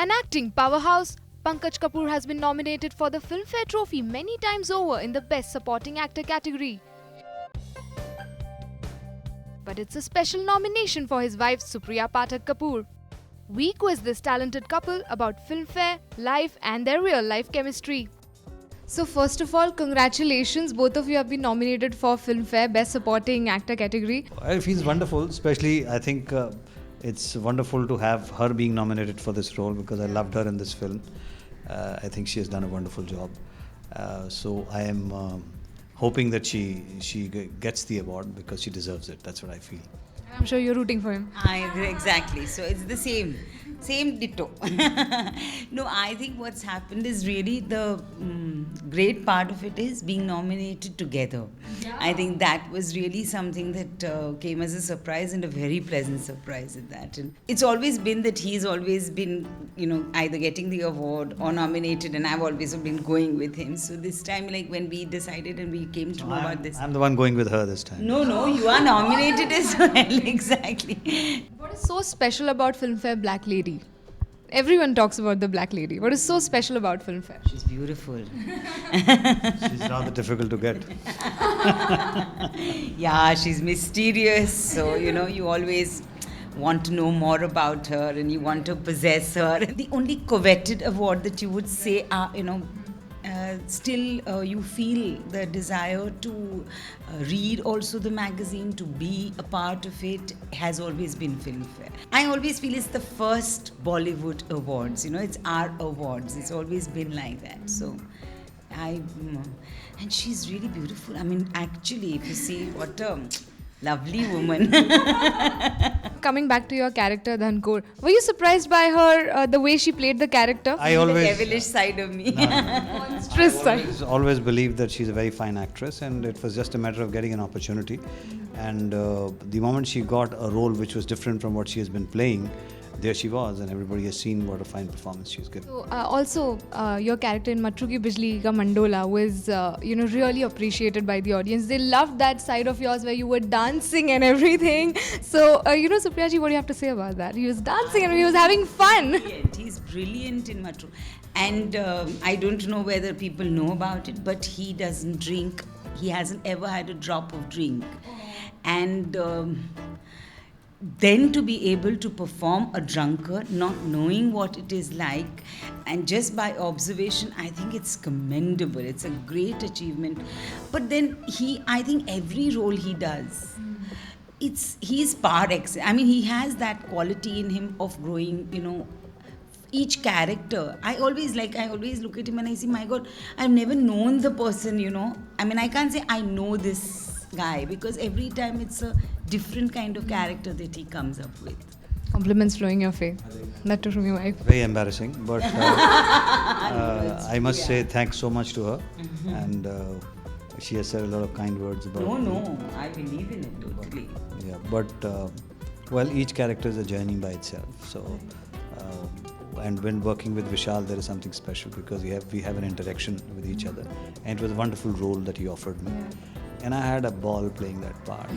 An acting powerhouse, Pankaj Kapoor has been nominated for the Filmfare Trophy many times over in the Best Supporting Actor category. But it's a special nomination for his wife Supriya Pathak Kapoor. We quiz this talented couple about Filmfare, life and their real-life chemistry. So first of all, congratulations, both of you have been nominated for Filmfare Best Supporting Actor category. It feels wonderful, especially I think it's wonderful to have her being nominated for this role because I loved her in this film. I think she has done a wonderful job. So I am hoping that she gets the award because she deserves it. That's what I feel. I'm sure you're rooting for him. Exactly. So it's the same ditto. No, I think what's happened is really the great part of it is being nominated together. Yeah. I think that was really something that came as a surprise and a very pleasant surprise at that. And it's always been that he's always been, either getting the award or nominated, and I've always been going with him. So this time, like when we decided and we came to know about this. I'm the one going with her this time. No, you are nominated as well. Exactly. What is so special about Filmfare Black Lady? Everyone talks about the Black Lady. What is so special about Filmfare? She's beautiful. She's rather difficult to get. Yeah, she's mysterious. So, you always want to know more about her and you want to possess her. The only coveted award that you would say, still you feel the desire to read also the magazine, to be a part of it, has always been Filmfare. I always feel it's the first Bollywood awards, it's our awards. It's always been like that. So and she's really beautiful. I mean, actually, if you see, what a lovely woman. Coming back to your character, Dhankur, were you surprised by her, the way she played the character? I always the devilish side of me. Monstrous side. always believed that she's a very fine actress, and it was just a matter of getting an opportunity. And the moment she got a role which was different from what she has been playing, there she was, and everybody has seen what a fine performance she's given. So, also, your character in Matru Ki Bijli Ka Mandola was, really appreciated by the audience. They loved that side of yours where you were dancing and everything. So, Supriya ji, what do you have to say about that? He was dancing and he was having fun. Brilliant. He's brilliant in Matru. And I don't know whether people know about it, but he doesn't drink. He hasn't ever had a drop of drink. And then to be able to perform a drunkard, not knowing what it is like, and just by observation, I think it's commendable. It's a great achievement. But then I think every role he does, he's par excellence. I mean, he has that quality in him of growing, each character. I always look at him and I say, my God, I've never known the person, I mean, I can't say I know this guy because every time it's a different kind of character that he comes up with. Compliments flowing your face. That too from your wife. Very embarrassing, but I must say thanks so much to her, and she has said a lot of kind words about me. No, I believe in it totally. Yeah, but each character is a journey by itself. So, and when working with Vishal, there is something special because we have an interaction with each other, and it was a wonderful role that he offered me, and I had a ball playing that part.